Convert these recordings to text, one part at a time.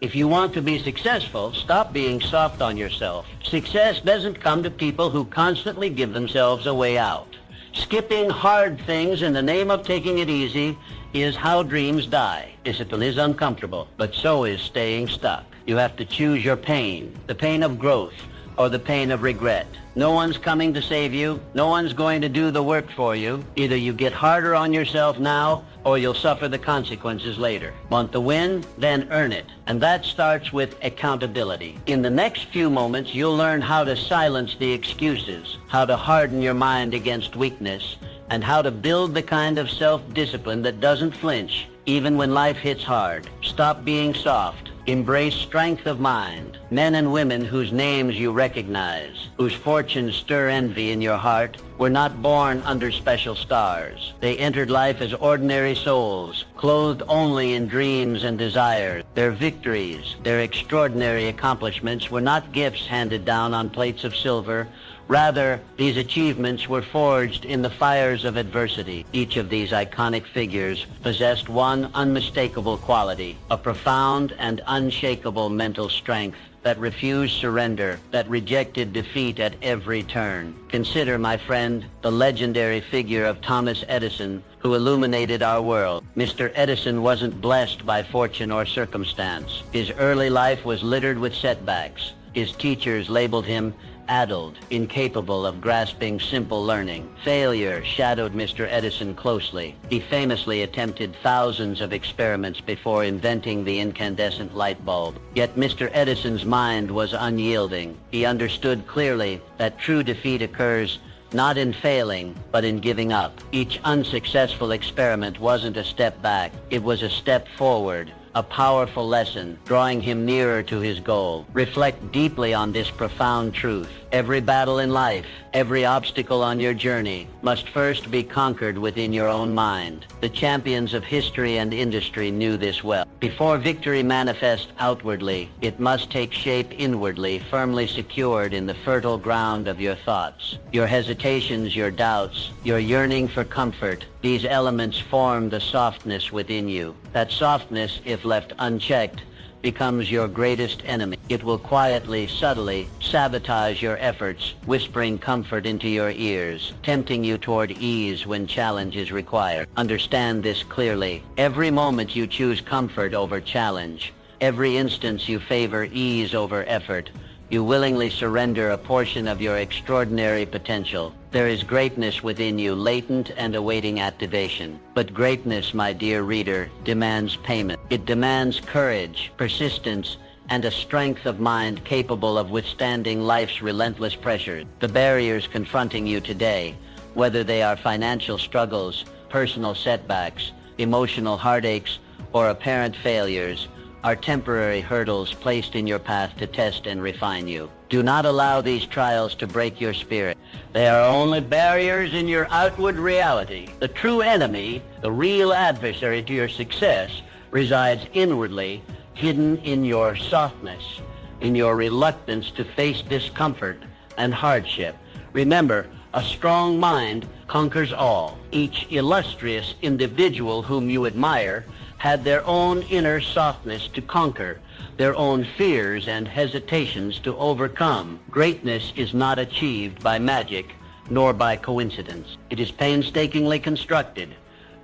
If you want to be successful, stop being soft on yourself. Success doesn't come to people who constantly give themselves a way out. Skipping hard things in the name of taking it easy is how dreams die. Discipline is uncomfortable, but so is staying stuck. You have to choose your pain, the pain of growth or the pain of regret. No one's coming to save you. No one's going to do the work for you. Either you get harder on yourself now or you'll suffer the consequences later. Want the win? Then earn it. And that starts with accountability. In the next few moments, you'll learn how to silence the excuses, how to harden your mind against weakness, and how to build the kind of self-discipline that doesn't flinch even when life hits hard. Stop being soft. Embrace strength of mind. Men and women whose names you recognize, whose fortunes stir envy in your heart, were not born under special stars. They entered life as ordinary souls, clothed only in dreams and desires. Their victories, their extraordinary accomplishments were not gifts handed down on plates of silver. Rather, these achievements were forged in the fires of adversity. Each of these iconic figures possessed one unmistakable quality, a profound and unshakable mental strength that refused surrender, that rejected defeat at every turn. Consider, my friend, the legendary figure of Thomas Edison, who illuminated our world. Mr. Edison wasn't blessed by fortune or circumstance. His early life was littered with setbacks. His teachers labeled him addled, incapable of grasping simple learning. Failure shadowed Mr. Edison closely. He famously attempted thousands of experiments before inventing the incandescent light bulb. Yet Mr. Edison's mind was unyielding. He understood clearly that true defeat occurs not in failing, but in giving up. Each unsuccessful experiment wasn't a step back. It was a step forward, a powerful lesson, drawing him nearer to his goal. Reflect deeply on this profound truth. Every battle in life, every obstacle on your journey must first be conquered within your own mind. The champions of history and industry knew this well. Before victory manifests outwardly, it must take shape inwardly, firmly secured in the fertile ground of your thoughts. Your hesitations, your doubts, your yearning for comfort, these elements form the softness within you. That softness, if left unchecked, becomes your greatest enemy. It will quietly, subtly sabotage your efforts, whispering comfort into your ears, tempting you toward ease when challenge is required. Understand this clearly. Every moment you choose comfort over challenge, every instance you favor ease over effort, you willingly surrender a portion of your extraordinary potential. There is greatness within you, latent and awaiting activation. But greatness, my dear reader, demands payment. It demands courage, persistence, and a strength of mind capable of withstanding life's relentless pressures. The barriers confronting you today, whether they are financial struggles, personal setbacks, emotional heartaches, or apparent failures, are temporary hurdles placed in your path to test and refine you. Do not allow these trials to break your spirit. They are only barriers in your outward reality. The true enemy, the real adversary to your success, resides inwardly, hidden in your softness, in your reluctance to face discomfort and hardship. Remember, a strong mind conquers all. Each illustrious individual whom you admire had their own inner softness to conquer, their own fears and hesitations to overcome. Greatness is not achieved by magic nor by coincidence. It is painstakingly constructed,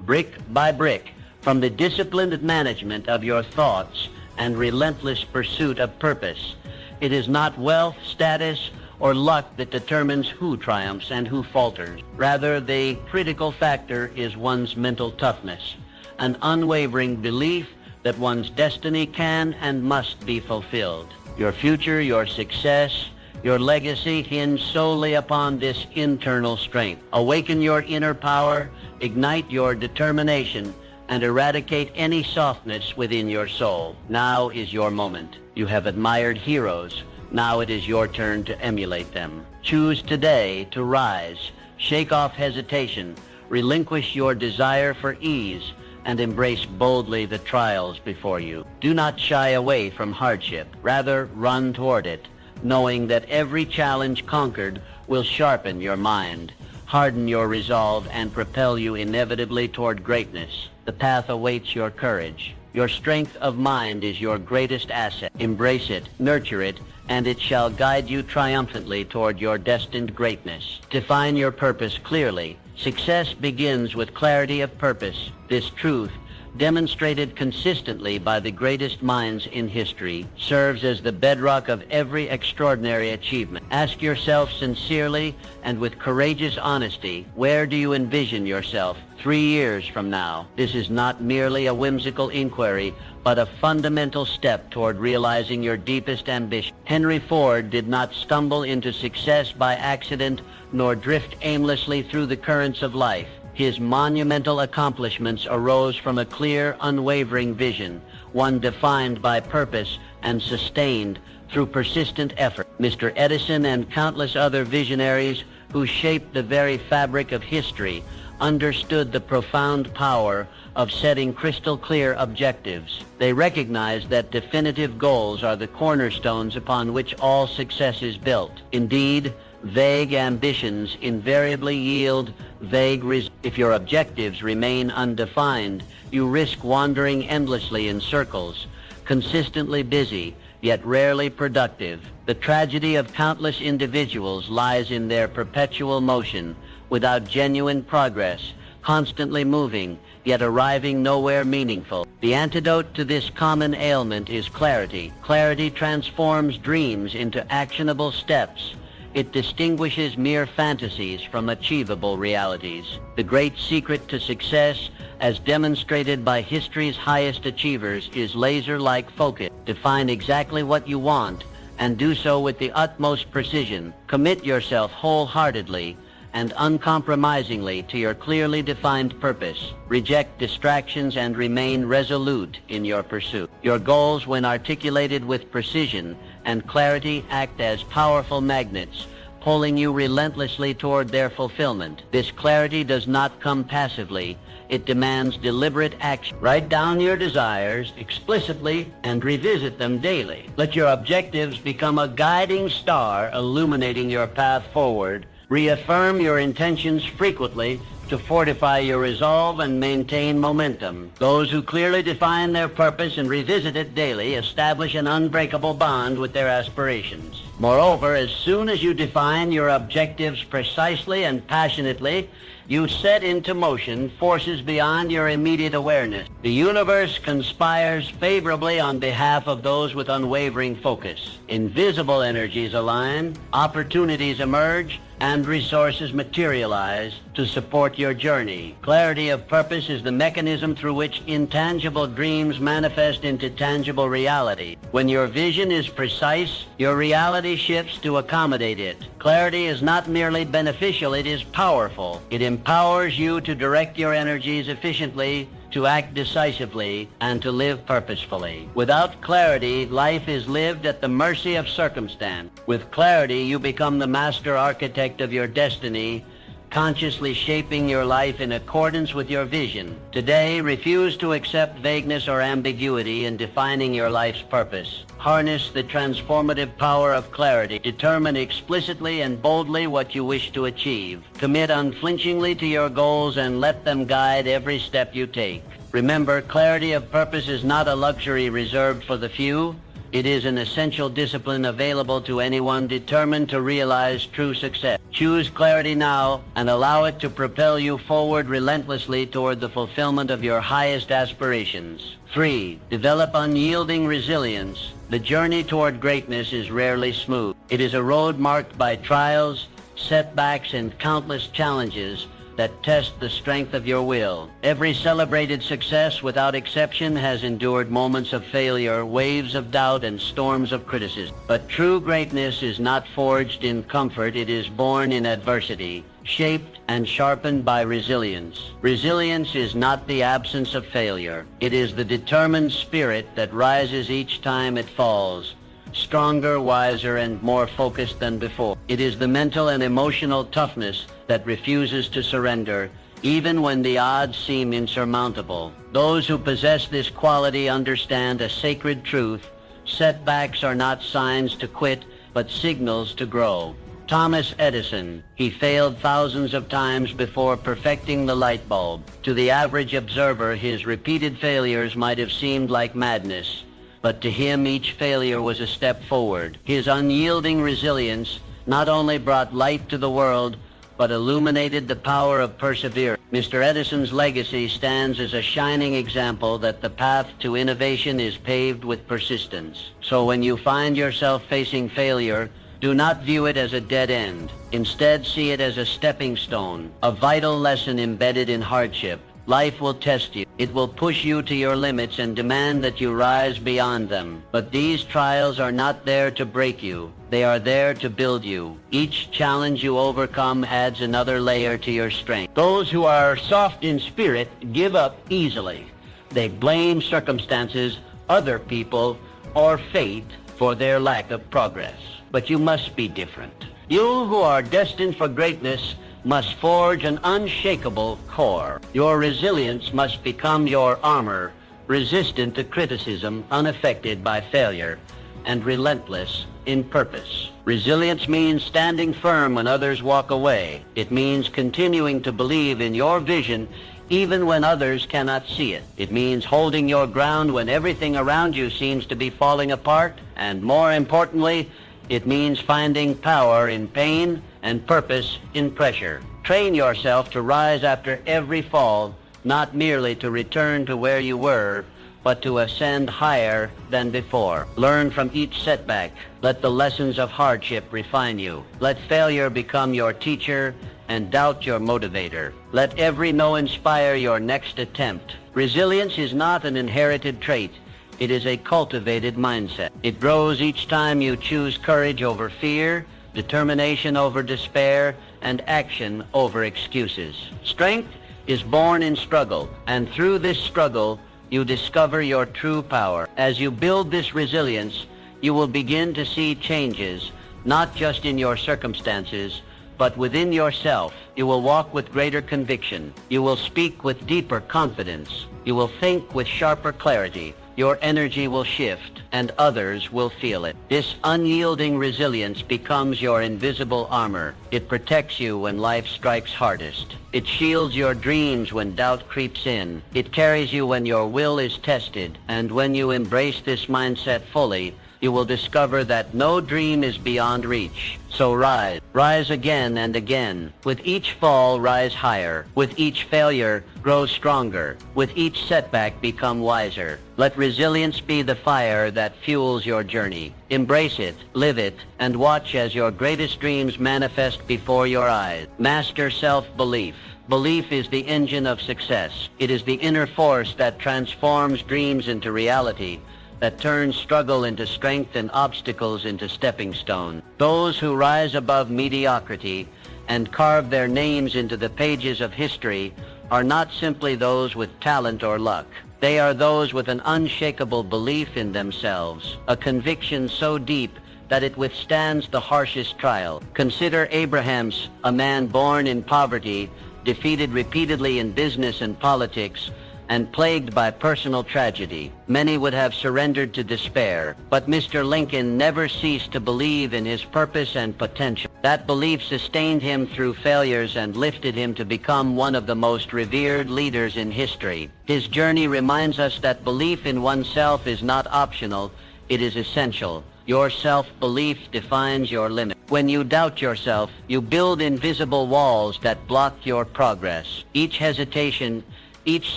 brick by brick, from the disciplined management of your thoughts and relentless pursuit of purpose. It is not wealth, status, or luck that determines who triumphs and who falters. Rather, the critical factor is one's mental toughness, an unwavering belief that one's destiny can and must be fulfilled. Your future, your success, your legacy hinge solely upon this internal strength. Awaken your inner power, ignite your determination, and eradicate any softness within your soul. Now is your moment. You have admired heroes. Now it is your turn to emulate them. Choose today to rise. Shake off hesitation. Relinquish your desire for ease, and embrace boldly the trials before you. Do not shy away from hardship. Rather, run toward it, knowing that every challenge conquered will sharpen your mind, harden your resolve, and propel you inevitably toward greatness. The path awaits your courage, Your strength of mind is your greatest asset. Embrace it, nurture it, and it shall guide you triumphantly toward your destined greatness. Define your purpose clearly. Success begins with clarity of purpose. This truth, demonstrated consistently by the greatest minds in history, serves as the bedrock of every extraordinary achievement. Ask yourself sincerely and with courageous honesty, where do you envision yourself 3 years from now? This is not merely a whimsical inquiry, but a fundamental step toward realizing your deepest ambition. Henry Ford did not stumble into success by accident, nor drift aimlessly through the currents of life. His monumental accomplishments arose from a clear, unwavering vision, one defined by purpose and sustained through persistent effort. Mr. Edison and countless other visionaries who shaped the very fabric of history understood the profound power of setting crystal-clear objectives. They recognized that definitive goals are the cornerstones upon which all success is built. Indeed, vague ambitions invariably yield vague results. If your objectives remain undefined, you risk wandering endlessly in circles, consistently busy, yet rarely productive. The tragedy of countless individuals lies in their perpetual motion, without genuine progress, constantly moving, yet arriving nowhere meaningful. The antidote to this common ailment is clarity. Clarity transforms dreams into actionable steps. It distinguishes mere fantasies from achievable realities. The great secret to success, as demonstrated by history's highest achievers, is laser-like focus. Define exactly what you want and do so with the utmost precision. Commit yourself wholeheartedly and uncompromisingly to your clearly defined purpose. Reject distractions and remain resolute in your pursuit. Your goals, when articulated with precision and clarity, act as powerful magnets, pulling you relentlessly toward their fulfillment. This clarity does not come passively. It demands deliberate action. Write down your desires explicitly and revisit them daily. Let your objectives become a guiding star illuminating your path forward. Reaffirm your intentions frequently to fortify your resolve and maintain momentum. Those who clearly define their purpose and revisit it daily establish an unbreakable bond with their aspirations. Moreover, as soon as you define your objectives precisely and passionately, you set into motion forces beyond your immediate awareness. The universe conspires favorably on behalf of those with unwavering focus. Invisible energies align, opportunities emerge, and resources materialize to support your journey. Clarity of purpose is the mechanism through which intangible dreams manifest into tangible reality. When your vision is precise, your reality shifts to accommodate it. Clarity is not merely beneficial, it is powerful. It empowers you to direct your energies efficiently, to act decisively, and to live purposefully. Without clarity, life is lived at the mercy of circumstance. With clarity, you become the master architect of your destiny, consciously shaping your life in accordance with your vision. Today, refuse to accept vagueness or ambiguity in defining your life's purpose. Harness the transformative power of clarity. Determine explicitly and boldly what you wish to achieve. Commit unflinchingly to your goals and let them guide every step you take. Remember, clarity of purpose is not a luxury reserved for the few. It is an essential discipline available to anyone determined to realize true success. Choose clarity now and allow it to propel you forward relentlessly toward the fulfillment of your highest aspirations. 3. Develop unyielding resilience. The journey toward greatness is rarely smooth. It is a road marked by trials, setbacks, and countless challenges that test the strength of your will. Every celebrated success, without exception, has endured moments of failure, waves of doubt, and storms of criticism. But true greatness is not forged in comfort, it is born in adversity, shaped and sharpened by resilience. Resilience is not the absence of failure. It is the determined spirit that rises each time it falls, stronger, wiser, and more focused than before. It is the mental and emotional toughness that refuses to surrender, even when the odds seem insurmountable. Those who possess this quality understand a sacred truth. Setbacks are not signs to quit, but signals to grow. Thomas Edison, he failed thousands of times before perfecting the light bulb. To the average observer, his repeated failures might have seemed like madness, but to him each failure was a step forward. His unyielding resilience not only brought light to the world, but illuminated the power of perseverance. Mr. Edison's legacy stands as a shining example that the path to innovation is paved with persistence. So when you find yourself facing failure, do not view it as a dead end. Instead, see it as a stepping stone, a vital lesson embedded in hardship. Life will test you. It will push you to your limits and demand that you rise beyond them. But these trials are not there to break you. They are there to build you. Each challenge you overcome adds another layer to your strength. Those who are soft in spirit give up easily. They blame circumstances, other people, or fate for their lack of progress. But you must be different. You who are destined for greatness must forge an unshakable core. Your resilience must become your armor, resistant to criticism, unaffected by failure, and relentless in purpose. Resilience means standing firm when others walk away. It means continuing to believe in your vision even when others cannot see it. It means holding your ground when everything around you seems to be falling apart. And more importantly, it means finding power in pain and purpose in pressure. Train yourself to rise after every fall, not merely to return to where you were, but to ascend higher than before. Learn from each setback. Let the lessons of hardship refine you. Let failure become your teacher and doubt your motivator. Let every no inspire your next attempt. Resilience is not an inherited trait. It is a cultivated mindset. It grows each time you choose courage over fear, determination over despair, and action over excuses. Strength is born in struggle, and through this struggle, you discover your true power. As you build this resilience, you will begin to see changes, not just in your circumstances, but within yourself. You will walk with greater conviction. You will speak with deeper confidence. You will think with sharper clarity. Your energy will shift, and others will feel it. This unyielding resilience becomes your invisible armor. It protects you when life strikes hardest. It shields your dreams when doubt creeps in. It carries you when your will is tested. And when you embrace this mindset fully, you will discover that no dream is beyond reach. So rise. Rise again and again. With each fall, rise higher. With each failure, grow stronger. With each setback, become wiser. Let resilience be the fire that fuels your journey. Embrace it, live it, and watch as your greatest dreams manifest before your eyes. Master self-belief. Belief is the engine of success. It is the inner force that transforms dreams into reality, that turns struggle into strength and obstacles into stepping stones. Those who rise above mediocrity and carve their names into the pages of history are not simply those with talent or luck. They are those with an unshakable belief in themselves, a conviction so deep that it withstands the harshest trial. Consider Abraham's, a man born in poverty, defeated repeatedly in business and politics, and plagued by personal tragedy. Many would have surrendered to despair, but Mr. Lincoln never ceased to believe in his purpose and potential. That belief sustained him through failures and lifted him to become one of the most revered leaders in history. His journey reminds us that belief in oneself is not optional, it is essential. Your self-belief defines your limit. When you doubt yourself, you build invisible walls that block your progress. Each hesitation, each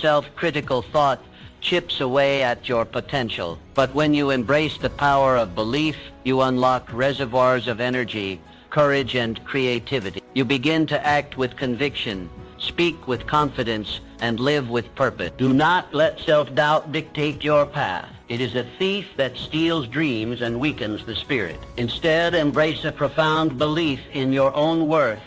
self-critical thought chips away at your potential. But when you embrace the power of belief, you unlock reservoirs of energy, courage, and creativity. You begin to act with conviction, speak with confidence, and live with purpose. Do not let self-doubt dictate your path. It is a thief that steals dreams and weakens the spirit. Instead, embrace a profound belief in your own worth,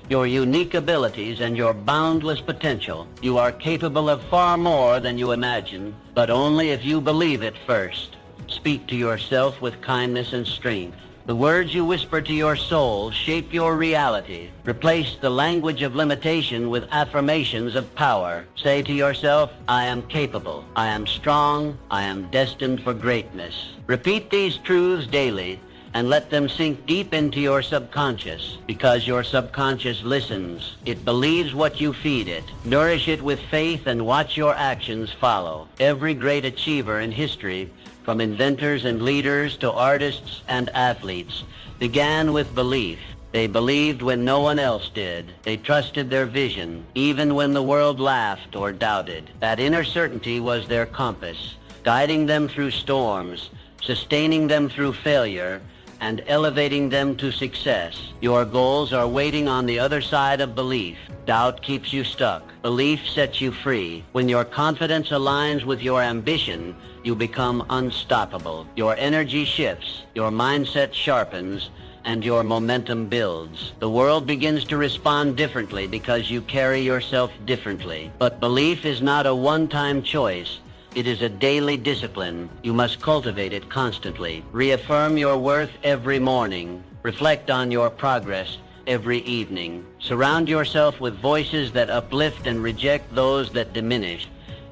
your unique abilities, and your boundless potential. You are capable of far more than you imagine, but only if you believe it first. Speak to yourself with kindness and strength. The words you whisper to your soul shape your reality. Replace the language of limitation with affirmations of power. Say to yourself, I am capable, I am strong, I am destined for greatness. Repeat these truths daily, and let them sink deep into your subconscious, because your subconscious listens. It believes what you feed it. Nourish it with faith and watch your actions follow. Every great achiever in history, from inventors and leaders to artists and athletes, began with belief. They believed when no one else did. They trusted their vision, even when the world laughed or doubted. That inner certainty was their compass, guiding them through storms, sustaining them through failure, and elevating them to success. Your goals are waiting on the other side of belief. Doubt keeps you stuck. Belief sets you free. When your confidence aligns with your ambition, you become unstoppable. Your energy shifts, your mindset sharpens, and your momentum builds. The world begins to respond differently because you carry yourself differently. But belief is not a one-time choice. It is a daily discipline. You must cultivate it constantly. Reaffirm your worth every morning. Reflect on your progress every evening. Surround yourself with voices that uplift and reject those that diminish.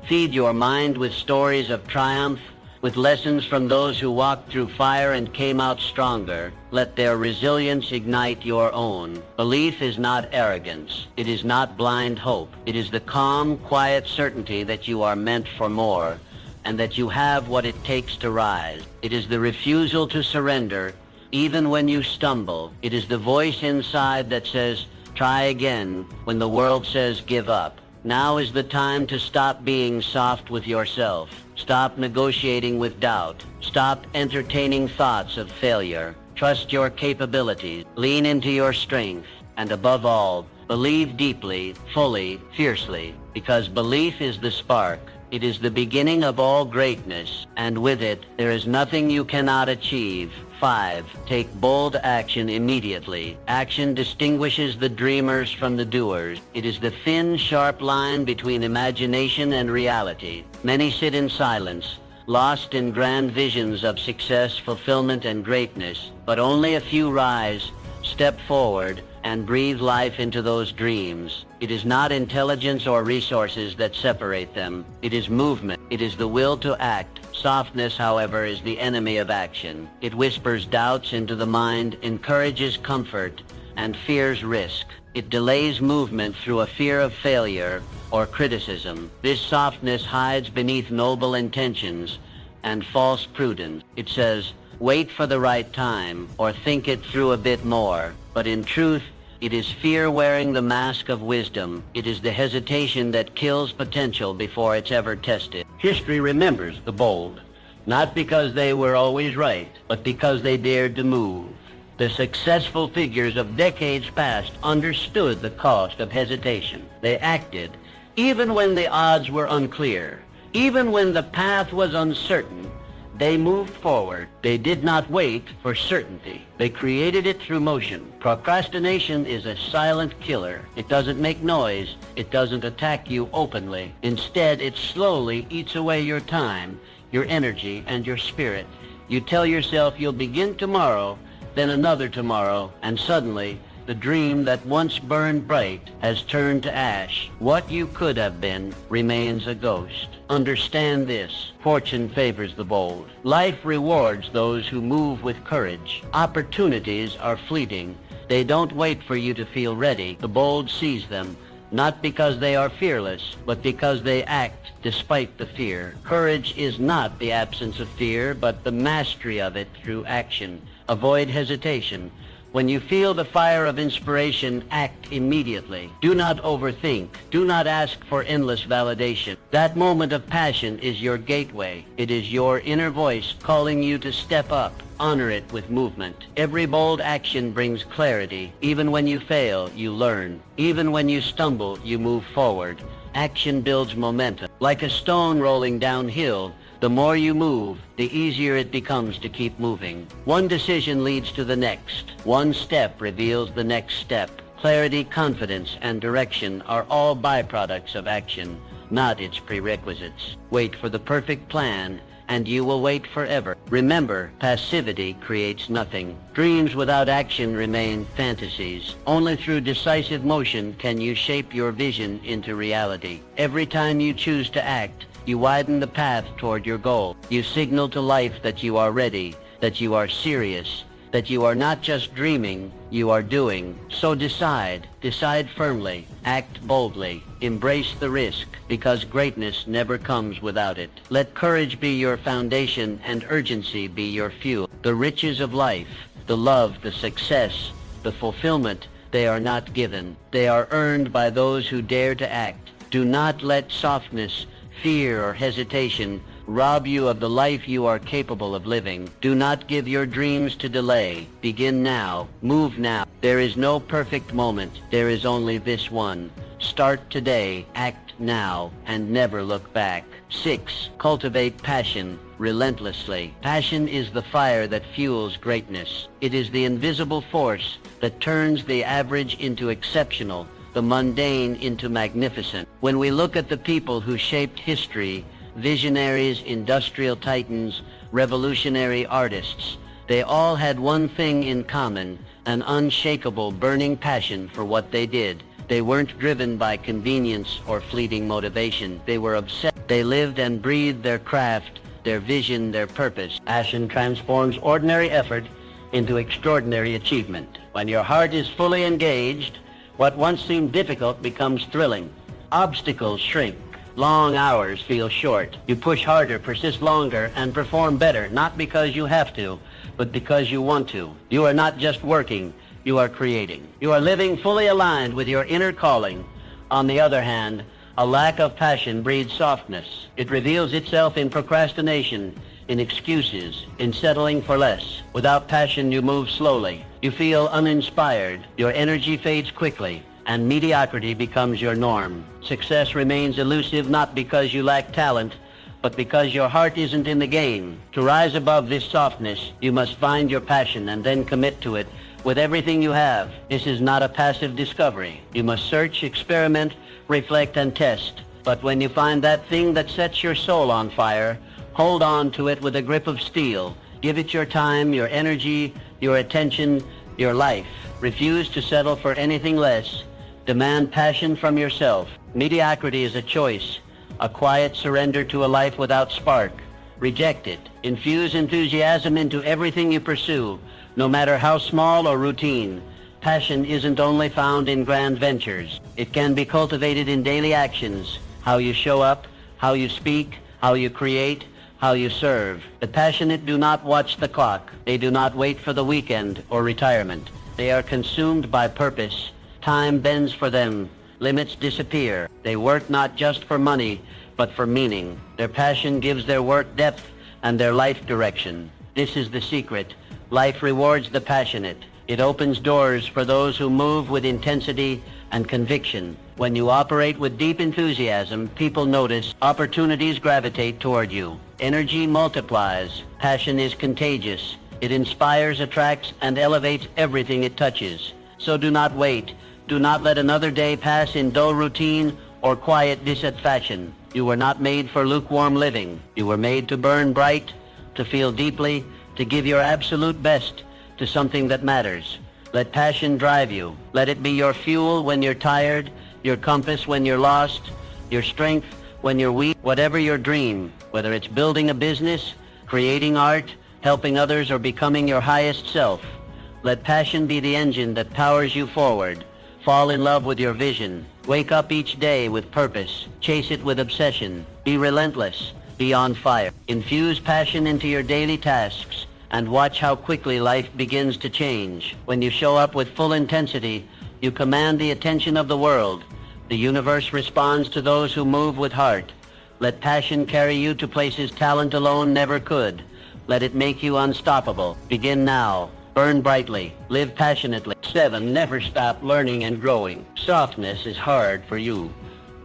Feed your mind with stories of triumph, with lessons from those who walked through fire and came out stronger. Let their resilience ignite your own. Belief is not arrogance. It is not blind hope. It is the calm, quiet certainty that you are meant for more, and that you have what it takes to rise. It is the refusal to surrender, even when you stumble. It is the voice inside that says, try again, when the world says give up. Now is the time to stop being soft with yourself. Stop negotiating with doubt. Stop entertaining thoughts of failure. Trust your capabilities. Lean into your strength. And above all, believe deeply, fully, fiercely, because belief is the spark. It is the beginning of all greatness, and with it, there is nothing you cannot achieve. 5. Take bold action immediately. Action distinguishes the dreamers from the doers. It is the thin, sharp line between imagination and reality. Many sit in silence, lost in grand visions of success, fulfillment, and greatness, but only a few rise, step forward, and breathe life into those dreams. It is not intelligence or resources that separate them. It is movement. It is the will to act. Softness, however, is the enemy of action. It whispers doubts into the mind, encourages comfort, and fears risk. It delays movement through a fear of failure or criticism. This softness hides beneath noble intentions and false prudence. It says, wait for the right time, or think it through a bit more. But in truth, it is fear wearing the mask of wisdom. It is the hesitation that kills potential before it's ever tested. History remembers the bold, not because they were always right, but because they dared to move. The successful figures of decades past understood the cost of hesitation. They acted, even when the odds were unclear, even when the path was uncertain. They moved forward. They did not wait for certainty. They created it through motion. Procrastination is a silent killer. It doesn't make noise. It doesn't attack you openly. Instead, it slowly eats away your time, your energy, and your spirit. You tell yourself you'll begin tomorrow, then another tomorrow, and suddenly, the dream that once burned bright has turned to ash. What you could have been remains a ghost. Understand this. Fortune favors the bold. Life rewards those who move with courage. Opportunities are fleeting. They don't wait for you to feel ready. The bold seize them, not because they are fearless, but because they act despite the fear. Courage is not the absence of fear, but the mastery of it through action. Avoid hesitation. When you feel the fire of inspiration, act immediately. Do not overthink. Do not ask for endless validation. That moment of passion is your gateway. It is your inner voice calling you to step up. Honor it with movement. Every bold action brings clarity. Even when you fail, you learn. Even when you stumble, you move forward. Action builds momentum. Like a stone rolling downhill, the more you move, the easier it becomes to keep moving. One decision leads to the next. One step reveals the next step. Clarity, confidence, and direction are all byproducts of action, not its prerequisites. Wait for the perfect plan, and you will wait forever. Remember, passivity creates nothing. Dreams without action remain fantasies. Only through decisive motion can you shape your vision into reality. Every time you choose to act, you widen the path toward your goal. You signal to life that you are ready, that you are serious, that you are not just dreaming, you are doing. So decide firmly, act boldly, embrace the risk, because greatness never comes without it. Let courage be your foundation and urgency be your fuel. The riches of life, the love, the success, the fulfillment, they are not given. They are earned by those who dare to act. Do not let softness, fear, or hesitation rob you of the life you are capable of living. Do not give your dreams to delay. Begin now. Move now. There is no perfect moment. There is only this one. Start today, act now, and never look back. 6. Cultivate passion relentlessly. Passion is the fire that fuels greatness. It is the invisible force that turns the average into exceptional, the mundane into magnificent. When we look at the people who shaped history, visionaries, industrial titans, revolutionary artists, they all had one thing in common, an unshakable, burning passion for what they did. They weren't driven by convenience or fleeting motivation. They were obsessed. They lived and breathed their craft, their vision, their purpose. Passion transforms ordinary effort into extraordinary achievement. When your heart is fully engaged, what once seemed difficult becomes thrilling. Obstacles shrink. Long hours feel short. You push harder, persist longer, and perform better, not because you have to, but because you want to. You are not just working, you are creating. You are living fully aligned with your inner calling. On the other hand, a lack of passion breeds softness. It reveals itself in procrastination, in excuses, in settling for less. Without passion, you move slowly. You feel uninspired. Your energy fades quickly, and mediocrity becomes your norm. Success remains elusive not because you lack talent, but because your heart isn't in the game. To rise above this softness, you must find your passion and then commit to it with everything you have. This is not a passive discovery. You must search, experiment, reflect, and test. But when you find that thing that sets your soul on fire, hold on to it with a grip of steel. Give it your time, your energy, your attention, your life. Refuse to settle for anything less. Demand passion from yourself. Mediocrity is a choice, a quiet surrender to a life without spark. Reject it. Infuse enthusiasm into everything you pursue, no matter how small or routine. Passion isn't only found in grand ventures. It can be cultivated in daily actions, how you show up, how you speak, how you create, how you serve. The passionate do not watch the clock. They do not wait for the weekend or retirement. They are consumed by purpose. Time bends for them. Limits disappear. They work not just for money, but for meaning. Their passion gives their work depth and their life direction. This is the secret. Life rewards the passionate. It opens doors for those who move with intensity and conviction. When you operate with deep enthusiasm, people notice. Opportunities gravitate toward you. Energy multiplies. Passion is contagious. It inspires, attracts, and elevates everything it touches. So do not wait. Do not let another day pass in dull routine or quiet dissatisfaction. You were not made for lukewarm living. You were made to burn bright, to feel deeply, to give your absolute best to something that matters. Let passion drive you. Let it be your fuel when you're tired, your compass when you're lost, your strength when you're weak. Whatever your dream, whether it's building a business, creating art, helping others, or becoming your highest self, let passion be the engine that powers you forward. Fall in love with your vision. Wake up each day with purpose. Chase it with obsession. Be relentless. Be on fire. Infuse passion into your daily tasks and watch how quickly life begins to change. When you show up with full intensity, you command the attention of the world. The universe responds to those who move with heart. Let passion carry you to places talent alone never could. Let it make you unstoppable. Begin now. Burn brightly. Live passionately. 7. Never stop learning and growing. Softness is hard for you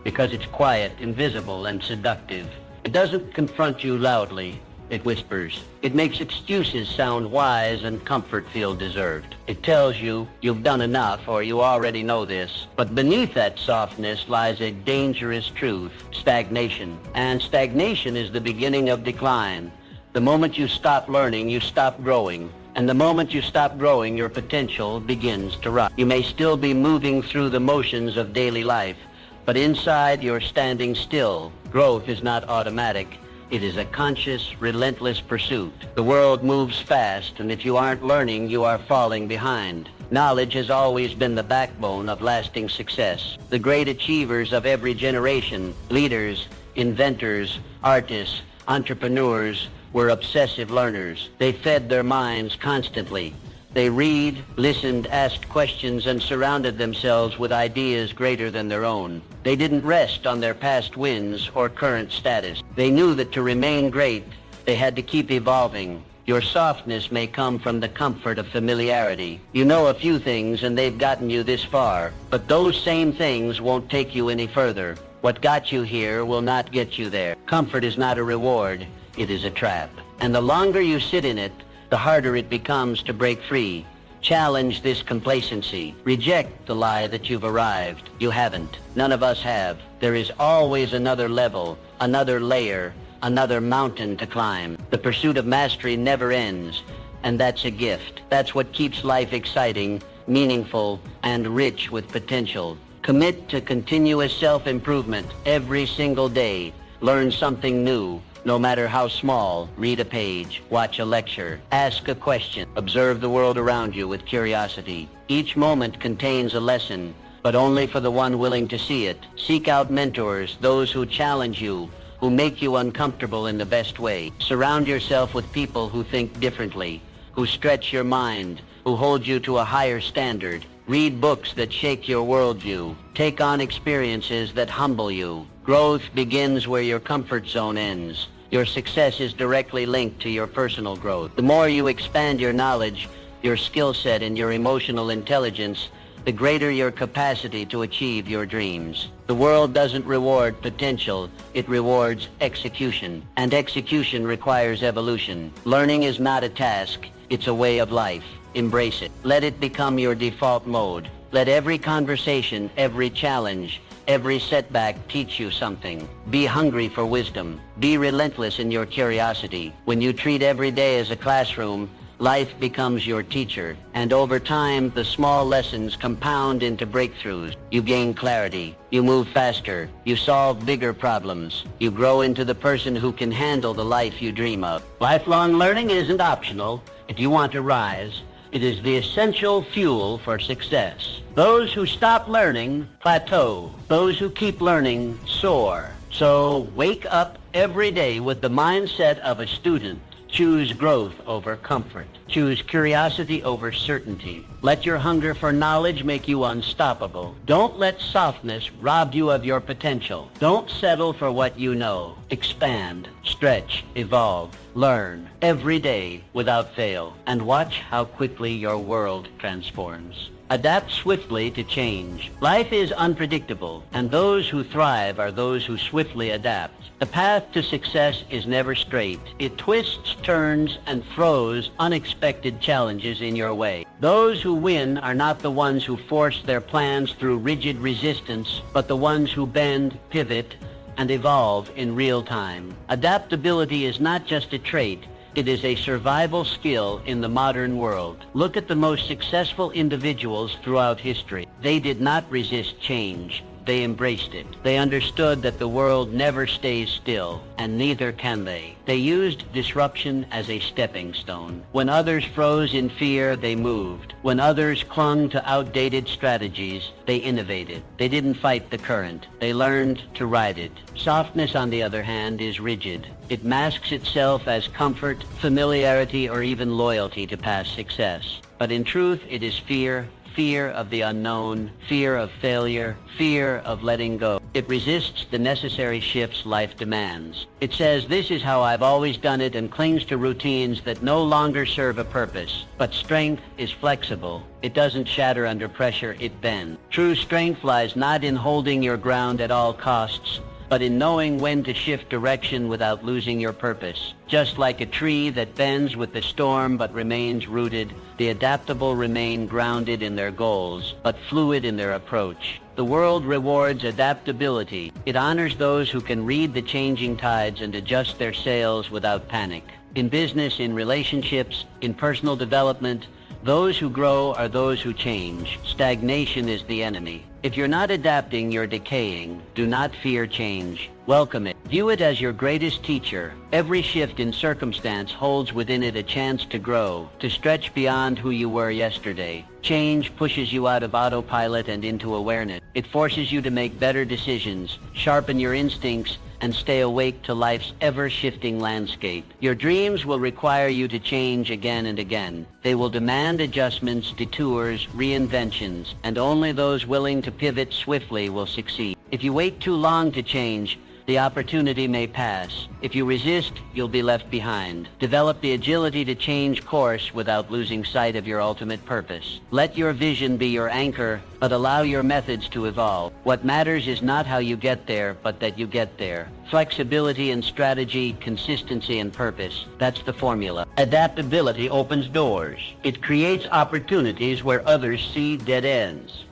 because it's quiet, invisible, and seductive. It doesn't confront you loudly. It whispers. It makes excuses sound wise and comfort feel deserved. It tells you you've done enough or you already know this. But beneath that softness lies a dangerous truth, stagnation. And stagnation is the beginning of decline. The moment you stop learning, you stop growing. And the moment you stop growing, your potential begins to rot. You may still be moving through the motions of daily life, but inside you're standing still. Growth is not automatic. It is a conscious, relentless pursuit. The world moves fast, and if you aren't learning, you are falling behind. Knowledge has always been the backbone of lasting success. The great achievers of every generation, leaders, inventors, artists, entrepreneurs, were obsessive learners. They fed their minds constantly. They read, listened, asked questions, and surrounded themselves with ideas greater than their own. They didn't rest on their past wins or current status. They knew that to remain great, they had to keep evolving. Your softness may come from the comfort of familiarity. You know a few things and they've gotten you this far, but those same things won't take you any further. What got you here will not get you there. Comfort is not a reward, it is a trap. And the longer you sit in it, the harder it becomes to break free. Challenge this complacency. Reject the lie that you've arrived. You haven't. None of us have. There is always another level, another layer, another mountain to climb. The pursuit of mastery never ends, and that's a gift. That's what keeps life exciting, meaningful, and rich with potential. Commit to continuous self-improvement every single day. Learn something new. No matter how small, read a page, watch a lecture, ask a question, observe the world around you with curiosity. Each moment contains a lesson, but only for the one willing to see it. Seek out mentors, those who challenge you, who make you uncomfortable in the best way. Surround yourself with people who think differently, who stretch your mind, who hold you to a higher standard. Read books that shake your worldview. Take on experiences that humble you. Growth begins where your comfort zone ends. Your success is directly linked to your personal growth. The more you expand your knowledge, your skill set, and your emotional intelligence, the greater your capacity to achieve your dreams. The world doesn't reward potential, it rewards execution. And execution requires evolution. Learning is not a task, it's a way of life. Embrace it. Let it become your default mode. Let every conversation, every challenge, every setback teach you something. Be hungry for wisdom. Be relentless in your curiosity. When you treat every day as a classroom, life becomes your teacher. And over time, the small lessons compound into breakthroughs. You gain clarity. You move faster. You solve bigger problems. You grow into the person who can handle the life you dream of. Lifelong learning isn't optional. If you want to rise, it is the essential fuel for success. Those who stop learning plateau. Those who keep learning soar. So wake up every day with the mindset of a student. Choose growth over comfort. Choose curiosity over certainty. Let your hunger for knowledge make you unstoppable. Don't let softness rob you of your potential. Don't settle for what you know. Expand, stretch, evolve, learn every day without fail, and watch how quickly your world transforms. Adapt swiftly to change. Life is unpredictable, and those who thrive are those who swiftly adapt. The path to success is never straight. It twists, turns, and throws unexpected challenges in your way. Those who win are not the ones who force their plans through rigid resistance, but the ones who bend, pivot, and evolve in real time. Adaptability is not just a trait. It is a survival skill in the modern world. Look at the most successful individuals throughout history. They did not resist change. They embraced it. They understood that the world never stays still, and neither can they. They used disruption as a stepping stone. When others froze in fear, they moved. When others clung to outdated strategies, they innovated. They didn't fight the current. They learned to ride it. Softness, on the other hand, is rigid. It masks itself as comfort, familiarity, or even loyalty to past success. But in truth, it is fear. Fear of the unknown, fear of failure, fear of letting go. It resists the necessary shifts life demands. It says, "This is how I've always done it," and clings to routines that no longer serve a purpose. But strength is flexible. It doesn't shatter under pressure, it bends. True strength lies not in holding your ground at all costs, but in knowing when to shift direction without losing your purpose. Just like a tree that bends with the storm but remains rooted, the adaptable remain grounded in their goals, but fluid in their approach. The world rewards adaptability. It honors those who can read the changing tides and adjust their sails without panic. In business, in relationships, in personal development, Those who grow are those who change. Stagnation is the enemy. If you're not adapting, you're decaying. Do not fear change. Welcome it. View it as your greatest teacher. Every shift in circumstance holds within it a chance to grow, to stretch beyond who you were yesterday. Change pushes you out of autopilot and into awareness. It forces you to make better decisions, sharpen your instincts, and stay awake to life's ever-shifting landscape. Your dreams will require you to change again and again. They will demand adjustments, detours, reinventions, and only those willing to pivot swiftly will succeed. If you wait too long to change, the opportunity may pass. If you resist, you'll be left behind. Develop the agility to change course without losing sight of your ultimate purpose. Let your vision be your anchor, but allow your methods to evolve. What matters is not how you get there, but that you get there. Flexibility and strategy, consistency and purpose. That's the formula. Adaptability opens doors. It creates opportunities where others see dead ends.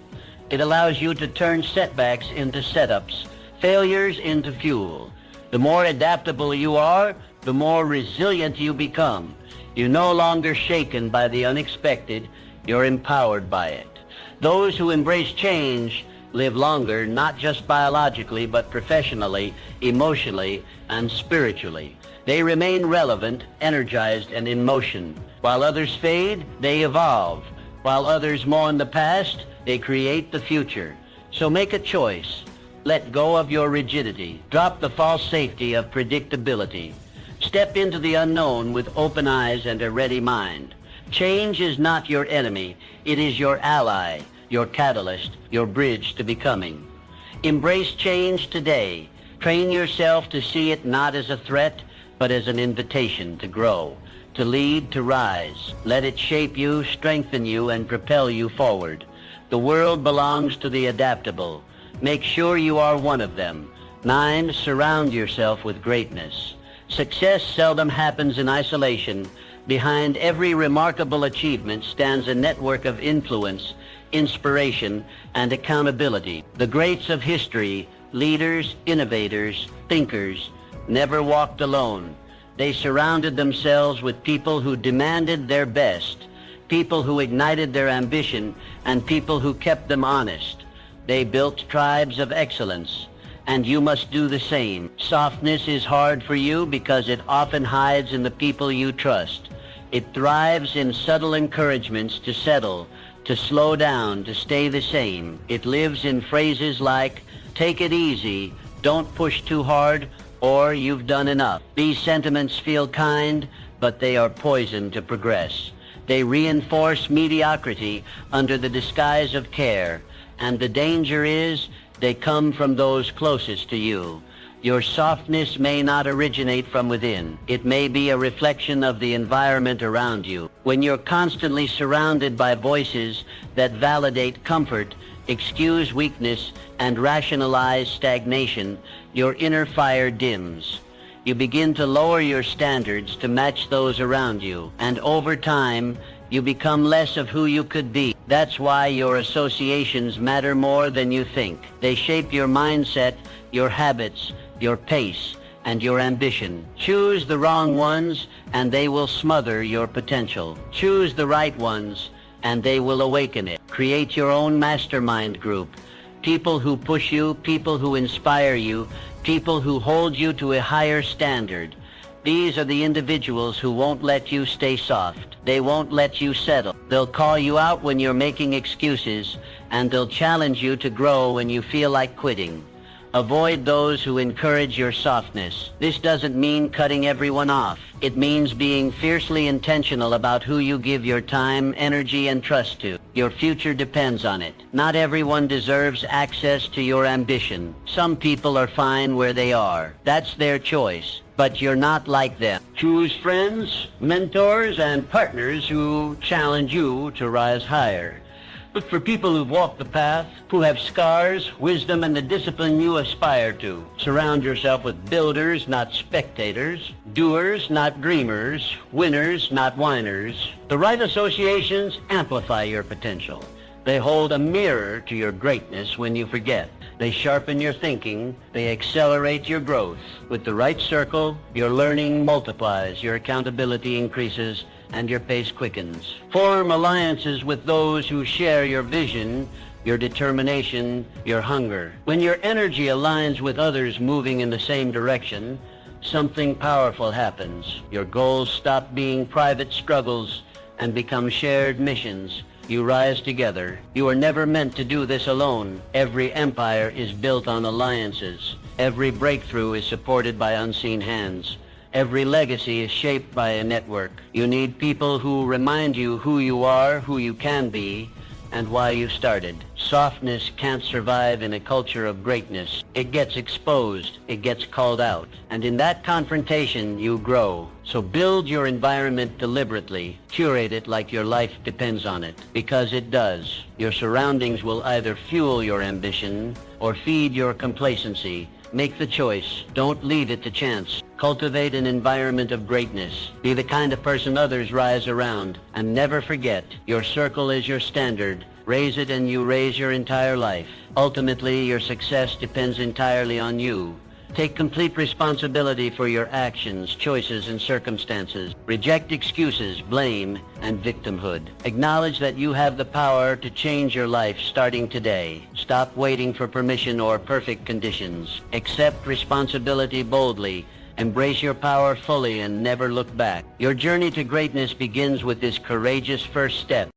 It allows you to turn setbacks into setups, failures into fuel. The more adaptable you are, the more resilient you become. You're no longer shaken by the unexpected, you're empowered by it. Those who embrace change live longer, not just biologically, but professionally, emotionally, and spiritually. They remain relevant, energized, and in motion. While others fade, they evolve. While others mourn the past, they create the future. So make a choice. Let go of your rigidity. Drop the false safety of predictability. Step into the unknown with open eyes and a ready mind. Change is not your enemy. It is your ally, your catalyst, your bridge to becoming. Embrace change today. Train yourself to see it not as a threat, but as an invitation to grow, to lead, to rise. Let it shape you, strengthen you, and propel you forward. The world belongs to the adaptable. Make sure you are one of them. 9, surround yourself with greatness. Success seldom happens in isolation. Behind every remarkable achievement stands a network of influence, inspiration, and accountability. The greats of history, leaders, innovators, thinkers, never walked alone. They surrounded themselves with people who demanded their best, people who ignited their ambition, and people who kept them honest. They built tribes of excellence, and you must do the same. Softness is hard for you because it often hides in the people you trust. It thrives in subtle encouragements to settle, to slow down, to stay the same. It lives in phrases like, take it easy, don't push too hard, or you've done enough. These sentiments feel kind, but they are poison to progress. They reinforce mediocrity under the disguise of care. And the danger is they come from those closest to you. Your softness may not originate from within. It may be a reflection of the environment around you. When you're constantly surrounded by voices that validate comfort, excuse weakness, and rationalize stagnation, your inner fire dims. You begin to lower your standards to match those around you, and over time, you become less of who you could be. That's why your associations matter more than you think. They shape your mindset, your habits, your pace, and your ambition. Choose the wrong ones, and they will smother your potential. Choose the right ones, and they will awaken it. Create your own mastermind group. People who push you, people who inspire you, people who hold you to a higher standard. These are the individuals who won't let you stay soft. They won't let you settle. They'll call you out when you're making excuses, and they'll challenge you to grow when you feel like quitting. Avoid those who encourage your softness. This doesn't mean cutting everyone off. It means being fiercely intentional about who you give your time, energy, and trust to. Your future depends on it. Not everyone deserves access to your ambition. Some people are fine where they are. That's their choice. But you're not like them. Choose friends, mentors, and partners who challenge you to rise higher. Look for people who've walked the path, who have scars, wisdom, and the discipline you aspire to. Surround yourself with builders, not spectators, doers, not dreamers, winners, not whiners. The right associations amplify your potential. They hold a mirror to your greatness when you forget. They sharpen your thinking. They accelerate your growth. With the right circle, your learning multiplies, your accountability increases, and your pace quickens. Form alliances with those who share your vision, your determination, your hunger. When your energy aligns with others moving in the same direction, something powerful happens. Your goals stop being private struggles and become shared missions. You rise together. You are never meant to do this alone. Every empire is built on alliances. Every breakthrough is supported by unseen hands. Every legacy is shaped by a network. You need people who remind you who you are, who you can be, and why you started. Softness can't survive in a culture of greatness. It gets exposed, it gets called out, and in that confrontation you grow. So build your environment deliberately, curate it like your life depends on it, because it does. Your surroundings will either fuel your ambition or feed your complacency. Make the choice. Don't leave it to chance. Cultivate an environment of greatness. Be the kind of person others rise around. And never forget, your circle is your standard. Raise it and you raise your entire life. Ultimately, your success depends entirely on you. Take complete responsibility for your actions, choices, and circumstances. Reject excuses, blame, and victimhood. Acknowledge that you have the power to change your life starting today. Stop waiting for permission or perfect conditions. Accept responsibility boldly. Embrace your power fully and never look back. Your journey to greatness begins with this courageous first step.